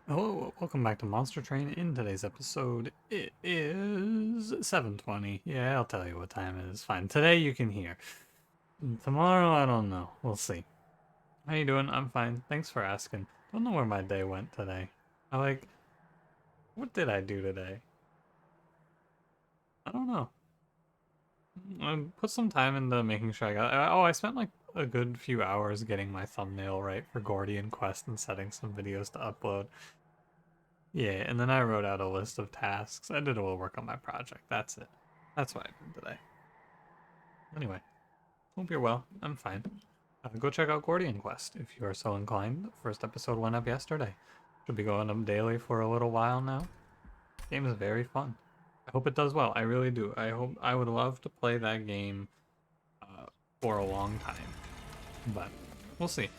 Hello, welcome back to Monster Train. In today's episode, it is 7:20. Yeah, I'll tell you what time it is. Fine. Today you can hear. Tomorrow, I don't know. We'll see. How you doing? I'm fine. Thanks for asking. Don't know where my day went today. What did I do today? I don't know. I put some time into making sure I spent like a good few hours getting my thumbnail right for Gordian Quest and setting some videos to upload. Yeah, and then I wrote out a list of tasks. I did a little work on my project. That's it. That's what I did today. Anyway, hope you're well. I'm fine. Go check out Gordian Quest if you are so inclined. First episode went up yesterday. Should be going up daily for a little while now. Game is very fun. I hope it does well. I really do. I would love to play that game for a long time, but we'll see.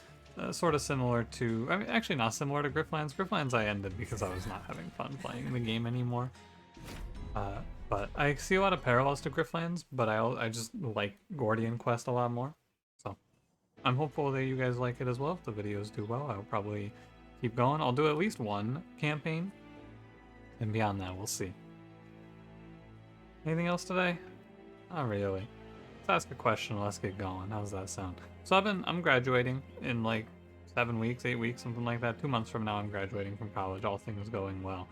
Sort of similar to, I mean, actually not similar to Grifflands. Grifflands I ended because I was not having fun playing the game anymore. Uh, but I see a lot of parallels to Grifflands, but I just like Gordian Quest a lot more. So I'm hopeful that you guys like it as well. If the videos do well, I'll probably keep going. I'll do at least one campaign, and beyond that, we'll see. Anything else today? Not really. Let's ask a question. Let's get going. How's that sound? So I'm graduating in like 7 weeks, 8 weeks, something like that. 2 months from now, I'm graduating from college. All things going well.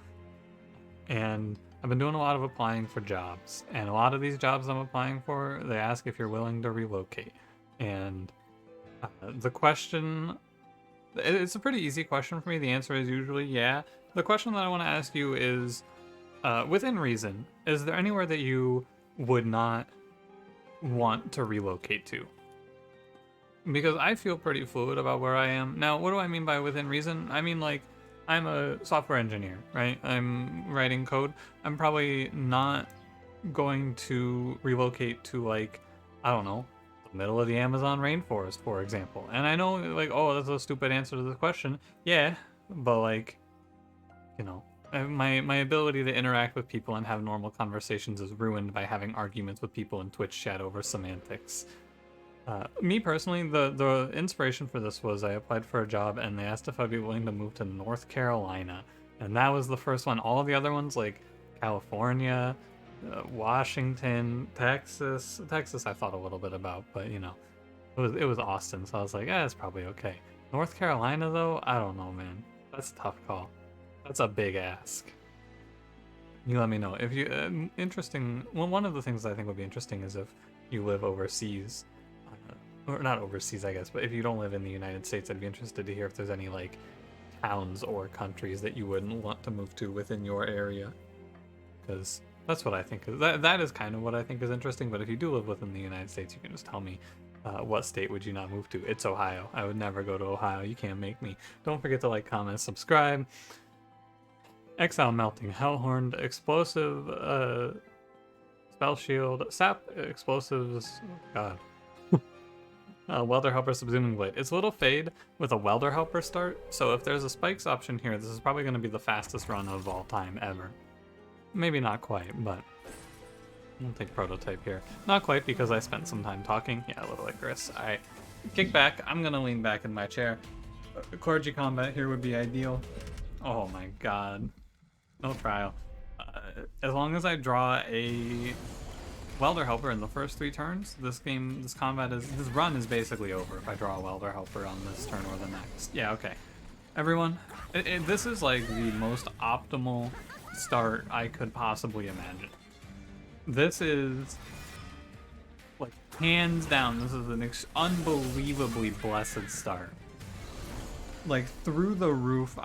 And I've been doing a lot of applying for jobs, and a lot of these jobs I'm applying for, they ask if you're willing to relocate. And the question, it's a pretty easy question for me. The answer is usually yeah. The question that I want to ask you is, within reason, is there anywhere that you would not want to relocate to? Because I feel pretty fluid about where I am. Now, what do I mean by within reason? I mean, like, I'm a software engineer, right? I'm writing code. I'm probably not going to relocate to, like, I don't know, the middle of the Amazon rainforest, for example. And I know, like, oh, that's a stupid answer to this question. Yeah, but, like, you know, my ability to interact with people and have normal conversations is ruined by having arguments with people in Twitch chat over semantics. Me personally, the inspiration for this was I applied for a job and they asked if I'd be willing to move to North Carolina, and that was the first one. All of the other ones, like California, Washington, Texas, I thought a little bit about, but you know, it was Austin, so I was like, it's probably okay. North Carolina though, I don't know, man. That's a tough call. That's a big ask. You let me know if you interesting. Well, one of the things I think would be interesting is if you live overseas, or not overseas, I guess, but if you don't live in the United States, I'd be interested to hear if there's any like towns or countries that you wouldn't want to move to within your area, because that's what I think is that is kind of what I think is interesting. But if you do live within the United States, you can just tell me what state would you not move to. It's Ohio. I would never go to Ohio. You can't make me. Don't forget to like, comment, subscribe. Exile melting, Hellhorned, explosive, spell shield, sap, explosives. Oh God. Welder Helper Subsuming Blade. It's a little fade with a Welder Helper start, so if there's a spikes option here, this is probably going to be the fastest run of all time ever. Maybe not quite, but we'll take prototype here. Not quite because I spent some time talking. Yeah, a little Icarus. Alright, kick back. I'm going to lean back in my chair. Clergy combat here would be ideal. Oh my god. No trial. As long as I draw a Welder Helper in the first 3 turns, this run is basically over if I draw a Welder Helper on this turn or the next. Yeah, okay. Everyone, this is like the most optimal start I could possibly imagine. This is, like, hands down, this is an unbelievably blessed start. Like, through the roof.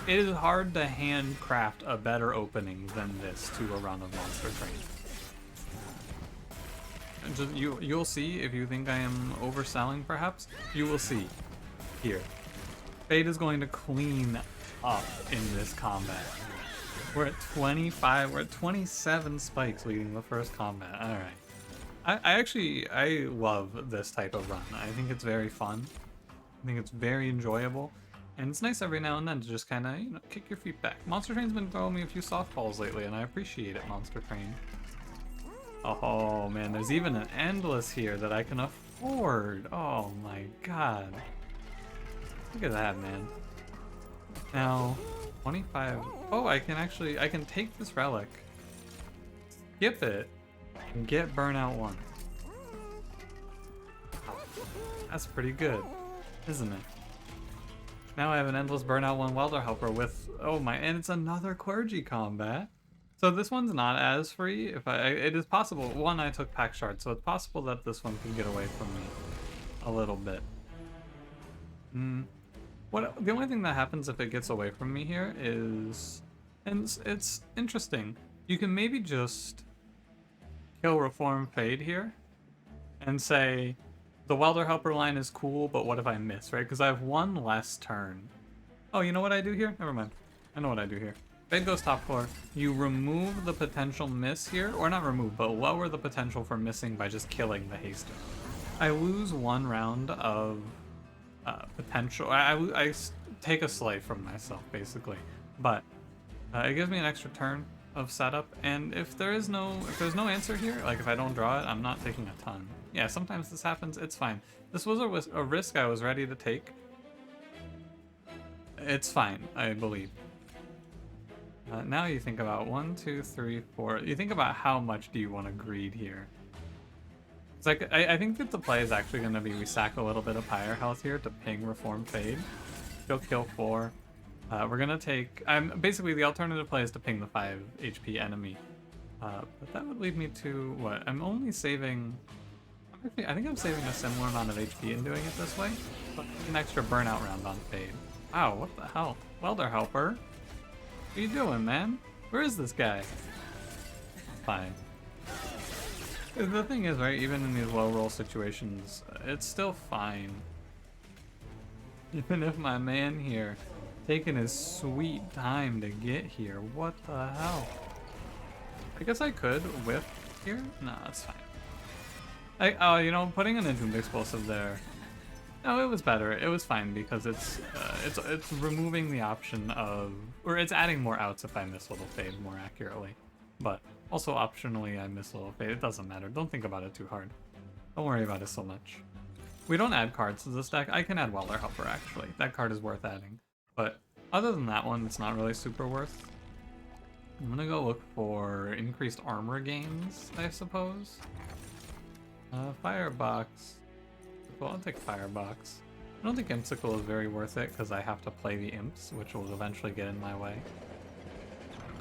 It is hard to handcraft a better opening than this to a run of Monster Train. Just, you'll see if you think I am overselling, perhaps. You will see here. Fate is going to clean up in this combat. We're at 25. We're at 27 spikes leading the first combat. All right. I love this type of run. I think it's very fun. I think it's very enjoyable. And it's nice every now and then to just kind of, you know, kick your feet back. Monster Train's been throwing me a few softballs lately, and I appreciate it, Monster Train. Oh man, there's even an endless here that I can afford. Oh my god. Look at that, man. Now, 25. Oh, I can take this relic, skip it, and get burnout 1. That's pretty good, isn't it? Now I have an endless burnout 1 welder helper with, oh my, and it's another clergy combat. So this one's not as free. It is possible. One, I took pack shards, so it's possible that this one can get away from me a little bit. The only thing that happens if it gets away from me here is, and it's interesting. You can maybe just kill Reform Fade here and say, the welder helper line is cool, but what if I miss, right? Because I have one less turn. Oh, you know what I do here? Never mind. I know what I do here. Fade goes top floor. You remove the potential miss here, or not remove, but lower the potential for missing by just killing the haster. I lose 1 round of potential. I take a slay from myself, basically. But it gives me an extra turn of setup, and if there's no answer here, like if I don't draw it, I'm not taking a ton. Yeah, sometimes this happens, it's fine. This was a risk I was ready to take. It's fine, I believe. Now you think about 1, 2, 3, 4. You think about how much do you want to greed here. It's like, I think that the play is actually going to be we sack a little bit of pyre health here to ping Reform Fade. She'll kill 4. We're going to take... basically, the alternative play is to ping the 5 HP enemy. But that would lead me to, what? I'm only saving... I think I'm saving a similar amount of HP in doing it this way. But an extra burnout round on Fade. Wow, what the hell? Welder Helper? What are you doing, man? Where is this guy? Fine. The thing is, right, even in these low roll situations, it's still fine. Even if my man here taking his sweet time to get here, what the hell? I guess I could whip here? No, that's fine. You know, putting an Entombed Explosive there, no, it was better. It was fine because it's removing the option of, or it's adding more outs if I miss Little Fade more accurately. But also optionally I miss Little Fade. It doesn't matter. Don't think about it too hard. Don't worry about it so much. We don't add cards to this deck. I can add Welder Helper actually. That card is worth adding. But other than that one, it's not really super worth. I'm gonna go look for increased armor gains, I suppose. Firebox. Well, I'll take Firebox. I don't think Impsicle is very worth it because I have to play the Imps, which will eventually get in my way.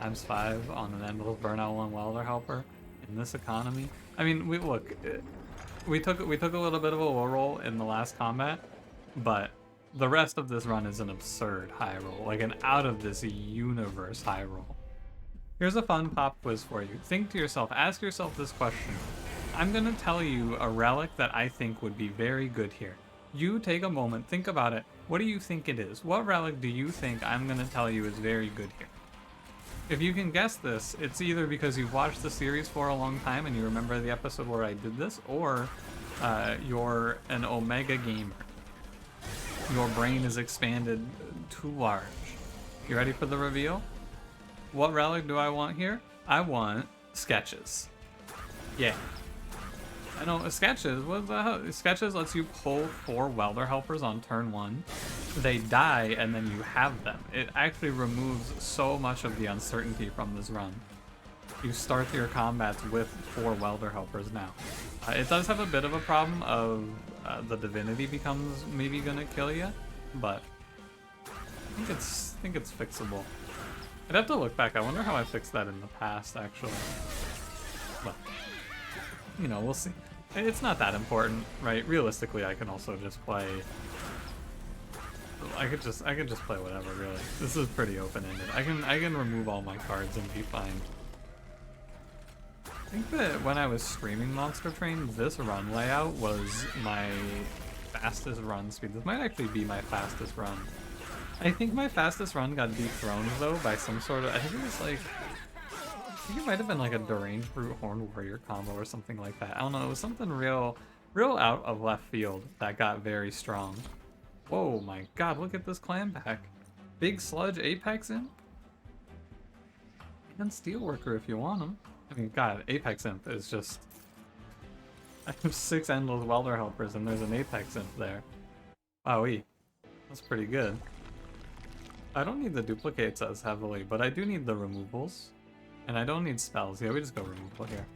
Times 5 on an endless burnout 1 Welder Helper in this economy. I mean, we took a little bit of a low roll in the last combat, but the rest of this run is an absurd high roll, like an out of this universe high roll. Here's a fun pop quiz for you. Think to yourself, ask yourself this question. I'm gonna tell you a relic that I think would be very good here. You take a moment, think about it. What do you think it is? What relic do you think I'm gonna tell you is very good here? If you can guess this, it's either because you've watched the series for a long time and you remember the episode where I did this, or you're an Omega gamer. Your brain is expanded too large. You ready for the reveal? What relic do I want here? I want Sketches. Yeah. I know, Sketches, what the hell? Sketches lets you pull 4 Welder Helpers on turn 1. They die, and then you have them. It actually removes so much of the uncertainty from this run. You start your combats with 4 Welder Helpers now. It does have a bit of a problem of the Divinity becomes maybe gonna kill you, but I think it's fixable. I'd have to look back. I wonder how I fixed that in the past, actually. But, you know, we'll see. It's not that important, right? Realistically, I can also just play... I could just play whatever, really. This is pretty open-ended. I can remove all my cards and be fine. I think that when I was streaming monstertrain, this run layout was my fastest run speed. This might actually be my fastest run. I think my fastest run got dethroned, though, by some sort of... I think it was like... I think it might have been like a deranged brute horned warrior combo or something like that. I don't know, it was something real out of left field that got very strong. Whoa, my god, look at this clan pack. Big Sludge Apex Imp? And Steelworker if you want them. I mean, god, Apex Imp is just... I have 6 Endless Welder Helpers and there's an Apex Imp there. Wowee. That's pretty good. I don't need the duplicates as heavily, but I do need the removals. And I don't need spells. Yeah, we just go removal here.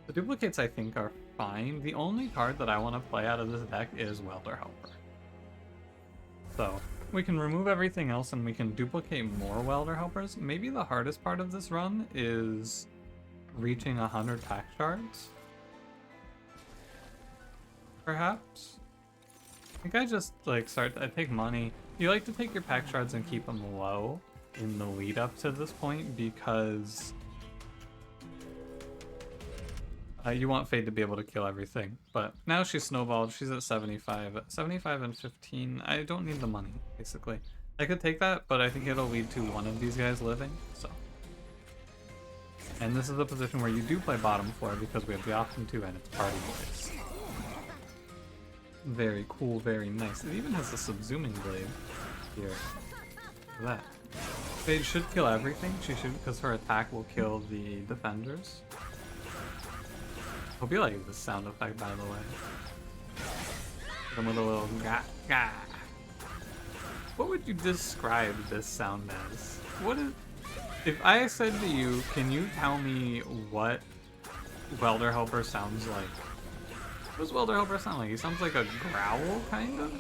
The duplicates I think are fine. The only card that I want to play out of this deck is Welder Helper. So we can remove everything else and we can duplicate more Welder Helpers. Maybe the hardest part of this run is reaching 100 pack shards. Perhaps? I think I just like I take money. You like to take your pack shards and keep them low in the lead up to this point because you want Fade to be able to kill everything. But now she's snowballed, she's at 75. 75 and 15, I don't need the money, basically. I could take that, but I think it'll lead to one of these guys living, so. And this is a position where you do play bottom floor because we have the option to, and it's Party Boys. Very cool, very nice. It even has a subsuming blade here. Look at that. Fade should kill everything. She should, because her attack will kill the defenders. Hope you like this sound effect, by the way. Them with a little gah gah. What would you describe this sound as? What is? If I said to you, can you tell me what Welder Helper sounds like? What does Welder Helper sound like? He sounds like a growl, kind of?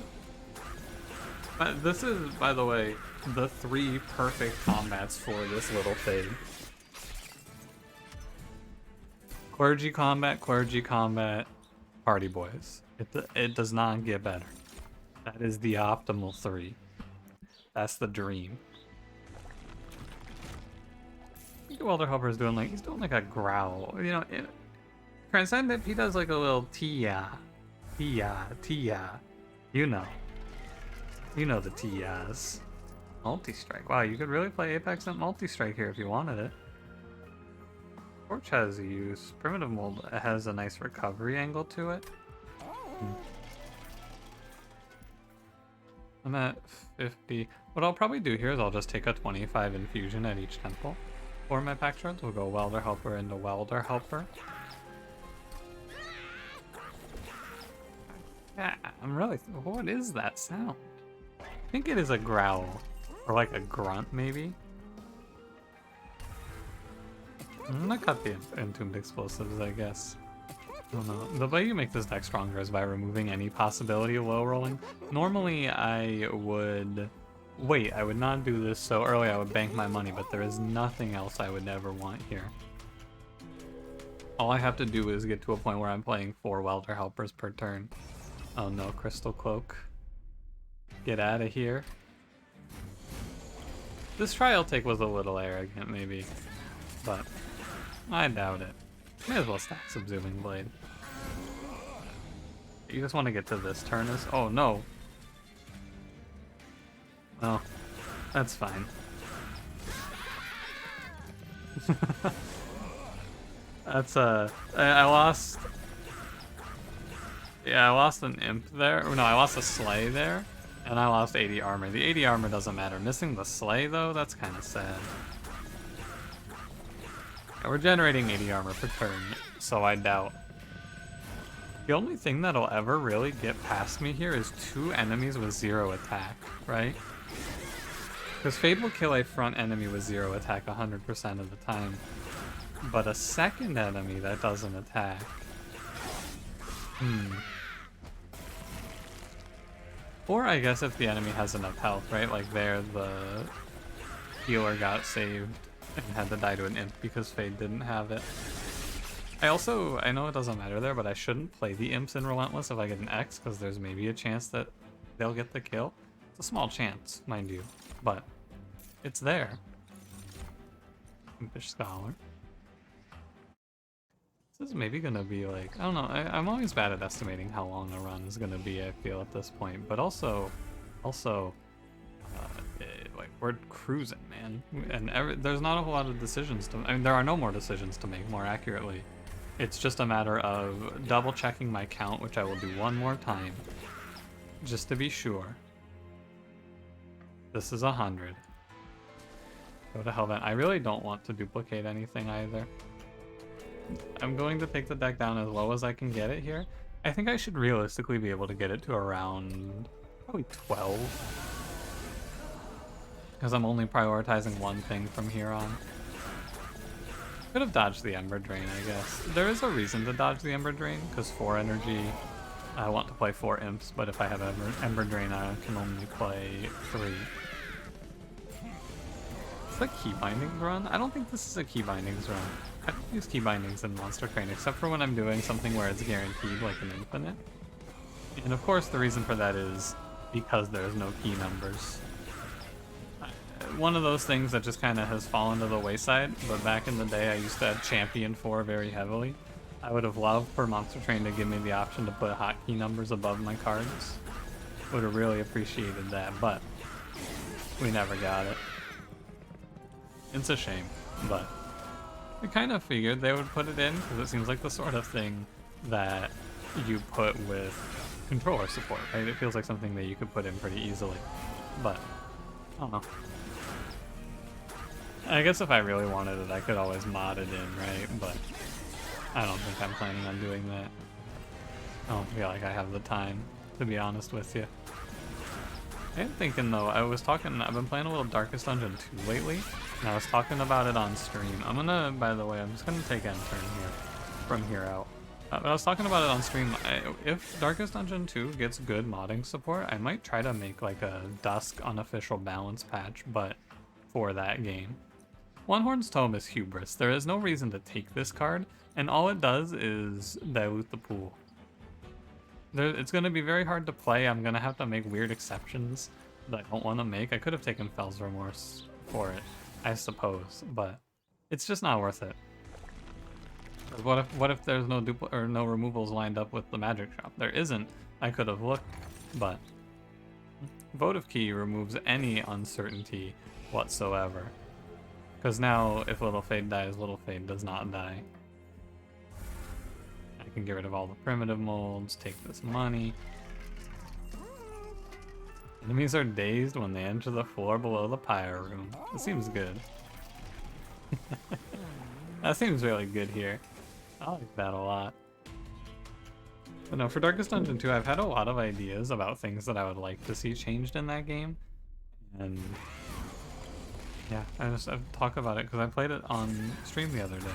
But this is, by the way, the 3 perfect combats for this little Fade. Clergy combat, Party Boys. It does not get better. That is the optimal 3. That's the dream. I think Welder Helper is doing he's doing like a growl. You know, Transcendent, he does like a little tia. You know. You know the tias. Multi-strike. Wow, you could really play Apex and multi-strike here if you wanted it. Torch has a use. Primitive Mold has a nice recovery angle to it. I'm at 50. What I'll probably do here is I'll just take a 25 infusion at each temple. For my pack shards, we'll go Welder Helper into Welder Helper. Yeah, I'm really... What is that sound? I think it is a growl. Or like a grunt, maybe? I'm gonna cut the Entombed Explosives, I guess. I don't know. The way you make this deck stronger is by removing any possibility of low rolling. Normally, I would... Wait, I would not do this so early. I would bank my money, but there is nothing else I would ever want here. All I have to do is get to a point where I'm playing 4 Welder Helpers per turn. Oh no, Crystal Cloak. Get out of here. This Trial Take was a little arrogant, maybe. But I doubt it. May as well stack Subsuming Blade. You just want to get to this turn. Oh no. Oh, that's fine. That's I lost. Yeah, I lost an imp there. No, I lost a sleigh there, and I lost 80 armor. The 80 armor doesn't matter. Missing the sleigh though, that's kind of sad. Yeah, we're generating 80 armor per turn, so I doubt. The only thing that'll ever really get past me here is 2 enemies with 0 attack, right? Because Fade will kill a front enemy with 0 attack 100% of the time. But a second enemy that doesn't attack... Or I guess if the enemy has enough health, right? Like there, the healer got saved and had to die to an imp because Fade didn't have it. I know it doesn't matter there, but I shouldn't play the imps in Relentless if I get an X, because there's maybe a chance that they'll get the kill. It's a small chance, mind you, but it's there. Impish Scholar. This is maybe gonna be like, I don't know, I'm always bad at estimating how long a run is gonna be, I feel, at this point, but also, like, we're cruising, man, and there's not a whole lot of decisions to, I mean, there are no more decisions to make, more accurately. It's just a matter of double checking my count, which I will do one more time, just to be sure. This is 100. Go to Hellvent. I really don't want to duplicate anything either. I'm going to take the deck down as low as I can get it here. I think I should realistically be able to get it to around probably 12. because I'm only prioritizing one thing from here on. Could have dodged the Ember Drain, I guess. There is a reason to dodge the Ember Drain, because 4 energy, I want to play 4 imps, but if I have Ember Drain, I can only play 3. Is that Key Bindings run? I don't think this is a Key Bindings run. I don't use Key Bindings in Monster Train, except for when I'm doing something where it's guaranteed, like an infinite. And of course the reason for that is because there's no key numbers. One of those things that just kind of has fallen to the wayside, but back in the day I used to champion 4 very heavily. I would have loved for Monster Train to give me the option to put hotkey numbers above my cards. Would have really appreciated that, but we never got it. It's a shame, but I kind of figured they would put it in because it seems like the sort of thing that you put with controller support, right? It feels like something that you could put in pretty easily, but I don't know. I guess if I really wanted it, I could always mod it in, right? But I don't think I'm planning on doing that. I don't feel like I have the time, to be honest with you. I am thinking though, I've been playing a little Darkest Dungeon 2 lately, and I was talking about it on stream. By the way, I'm just gonna take an turn here, from here out. But I was talking about it on stream. If Darkest Dungeon 2 gets good modding support, I might try to make like a Dusk unofficial balance patch, but for that game. Hellhorned's Tome is hubris. There is no reason to take this card, and all it does is dilute the pool. It's going to be very hard to play. I'm going to have to make weird exceptions that I don't want to make. I could have taken Fell's Remorse for it, I suppose, but it's just not worth it. What if there's no no removals lined up with the magic shop? There isn't. I could have looked, but Votive Key removes any uncertainty whatsoever. Because now, if Little Fade dies, Little Fade does not die. I can get rid of all the primitive molds, take this money. Enemies are dazed when they enter the floor below the pyre room. It seems good. That seems really good here. I like that a lot. But no, for Darkest Dungeon 2, I've had a lot of ideas about things that I would like to see changed in that game. And yeah, I've talked about it because I played it on stream the other day.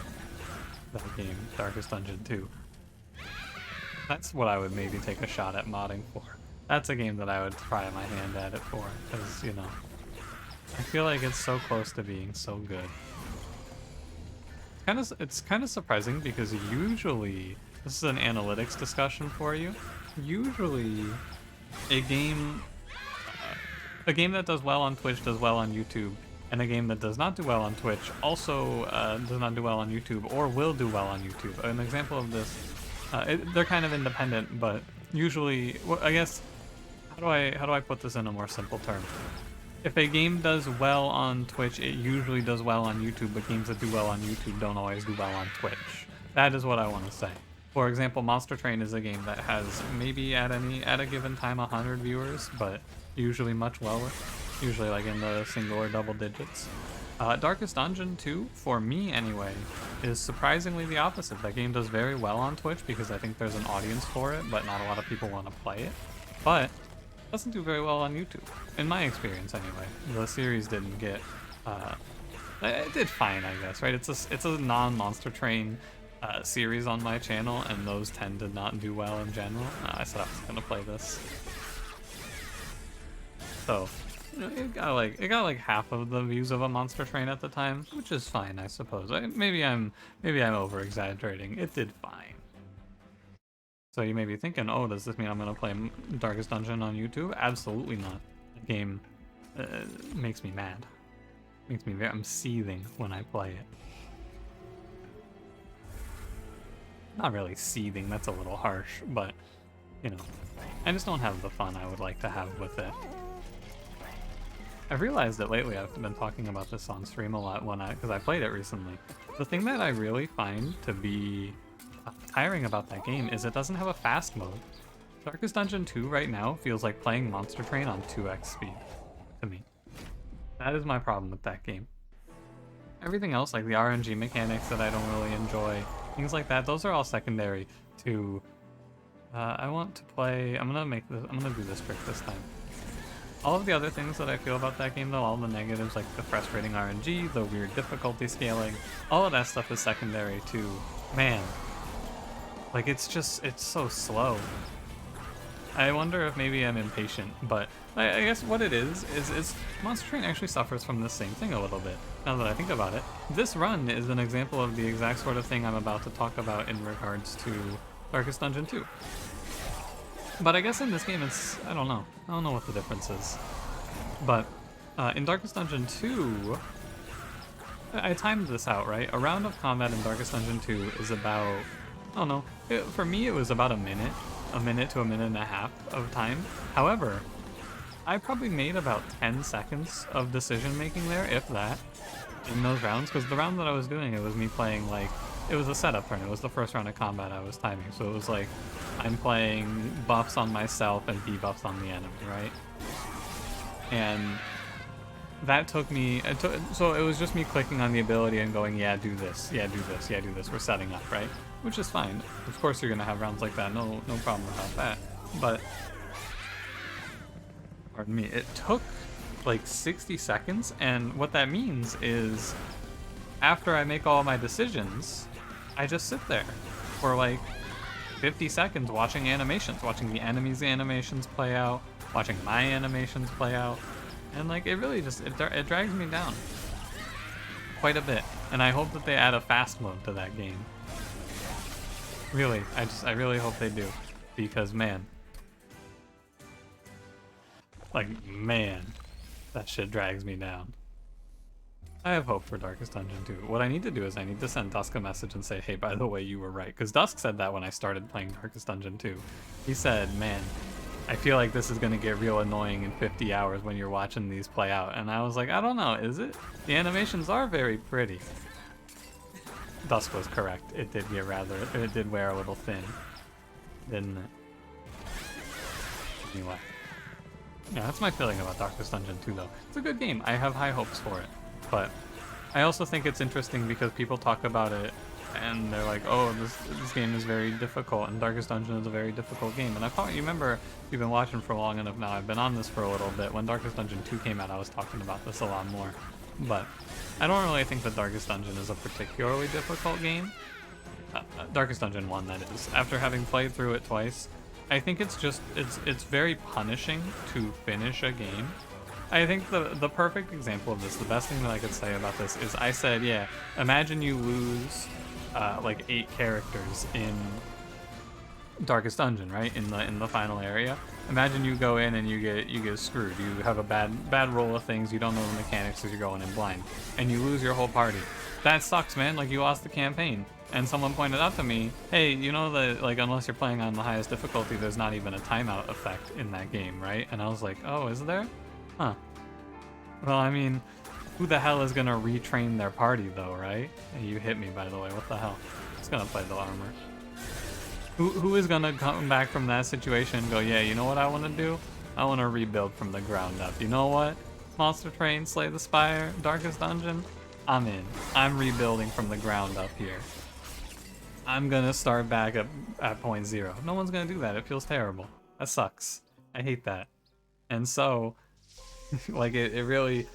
That game, Darkest Dungeon 2. That's what I would maybe take a shot at modding for. That's a game that I would try my hand at it for, because, you know, I feel like it's so close to being so good. It's kind of surprising because usually, this is an analytics discussion for you, usually a game that does well on Twitch does well on YouTube, and a game that does not do well on Twitch also does not do well on YouTube, or will do well on YouTube. An example of this, they're kind of independent, but usually, well, I guess, how do I put this in a more simple term? If a game does well on Twitch, it usually does well on YouTube, but games that do well on YouTube don't always do well on Twitch. That is what I want to say. For example, Monster Train is a game that has maybe at a given time 100 viewers, but usually much lower. Usually like in the single or double digits. Darkest Dungeon 2, for me anyway, is surprisingly the opposite. That game does very well on Twitch because I think there's an audience for it, but not a lot of people want to play it. But it doesn't do very well on YouTube, in my experience anyway. The series didn't get, it did fine, I guess, right? It's a non-Monster Train series on my channel, and those tend to not do well in general. I said I was gonna play this. So, you know, it got like half of the views of a Monster Train at the time, which is fine, I suppose. Maybe I'm over exaggerating. It did fine. So you may be thinking, oh, does this mean I'm gonna play Darkest Dungeon on YouTube? Absolutely not. The game makes me mad. I'm seething when I play it. Not really seething, that's a little harsh, but you know, I just don't have the fun I would like to have with it. I've realized that lately I've been talking about this on stream a lot because I played it recently. The thing that I really find to be tiring about that game is it doesn't have a fast mode. Darkest Dungeon 2 right now feels like playing Monster Train on 2x speed to me. That is my problem with that game. Everything else, like the RNG mechanics that I don't really enjoy, things like that, those are all secondary to... I want to play... I'm gonna do this trick this time. All of the other things that I feel about that game, though, all the negatives like the frustrating RNG, the weird difficulty scaling, all of that stuff is secondary to, man, like it's so slow. I wonder if maybe I'm impatient, but I guess what it is Monster Train actually suffers from the same thing a little bit, now that I think about it. This run is an example of the exact sort of thing I'm about to talk about in regards to Darkest Dungeon 2. But I guess in this game it's, I don't know what the difference is. But in Darkest Dungeon 2, I timed this out, right? A round of combat in Darkest Dungeon 2 is about, I don't know, for me it was about a minute to a minute and a half of time. However, I probably made about 10 seconds of decision making there, if that, in those rounds, because the round that I was doing, it was me playing like, it was a setup turn. It was the first round of combat I was timing, so it was like, I'm playing buffs on myself and debuffs on the enemy, right? And that took me, so it was just me clicking on the ability and going, yeah, do this, yeah, do this, yeah, do this, we're setting up, right? Which is fine. Of course you're gonna have rounds like that, no problem about that. But, pardon me, it took like 60 seconds, and what that means is, after I make all my decisions, I just sit there for like 50 seconds watching animations, watching the enemies' animations play out, watching my animations play out, and like it really just, it drags me down quite a bit. And I hope that they add a fast mode to that game. Really, I really hope they do, because man, that shit drags me down. I have hope for Darkest Dungeon 2. What I need to do is I need to send Dusk a message and say, hey, by the way, you were right. Because Dusk said that when I started playing Darkest Dungeon 2. He said, man, I feel like this is going to get real annoying in 50 hours when you're watching these play out. And I was like, I don't know, is it? The animations are very pretty. Dusk was correct. It did wear a little thin, didn't it? Anyway. Yeah, that's my feeling about Darkest Dungeon 2, though. It's a good game. I have high hopes for it. But I also think it's interesting because people talk about it and they're like, oh, this game is very difficult, and Darkest Dungeon is a very difficult game. And I thought, you remember, you've been watching for long enough now, I've been on this for a little bit. When Darkest Dungeon 2 came out, I was talking about this a lot more. But I don't really think that Darkest Dungeon is a particularly difficult game. Darkest Dungeon 1, that is. After having played through it twice, I think it's just, it's very punishing to finish a game. I think the perfect example of this, the best thing that I could say about this is I said, yeah, imagine you lose like 8 characters in Darkest Dungeon, right? In the final area. Imagine you go in and you get screwed. You have a bad roll of things, you don't know the mechanics because you're going in blind, and you lose your whole party. That sucks, man. Like, you lost the campaign. And someone pointed out to me, hey, you know that, like, unless you're playing on the highest difficulty, there's not even a timeout effect in that game, right? And I was like, oh, is there? Huh. Well, I mean, who the hell is gonna retrain their party, though, right? Hey, you hit me, by the way. What the hell? It's gonna play the armor. Who is gonna come back from that situation and go, yeah, you know what I want to do? I want to rebuild from the ground up. You know what? Monster Train, Slay the Spire, Darkest Dungeon? I'm in. I'm rebuilding from the ground up here. I'm gonna start back at point zero. No one's gonna do that. It feels terrible. That sucks. I hate that. And so, like, it really,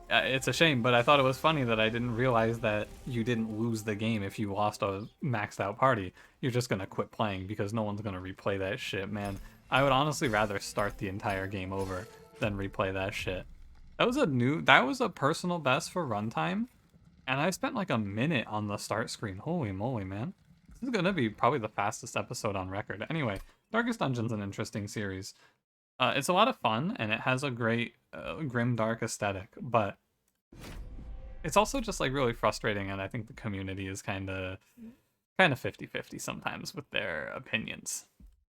it's a shame, but I thought it was funny that I didn't realize that you didn't lose the game if you lost a maxed out party. You're just gonna quit playing because no one's gonna replay that shit, man. I would honestly rather start the entire game over than replay that shit. That was a personal best for runtime, and I spent like a minute on the start screen. Holy moly, man. This is gonna be probably the fastest episode on record. Anyway, Darkest Dungeon's an interesting series. It's a lot of fun, and it has a great grim dark aesthetic, but it's also just like really frustrating, and I think the community is kind of 50-50 sometimes with their opinions.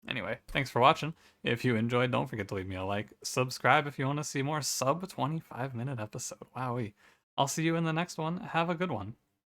Anyway, thanks for watching. If you enjoyed, don't forget to leave me a like. Subscribe if you want to see more sub 25-minute episode. Wowee. I'll see you in the next one. Have a good one.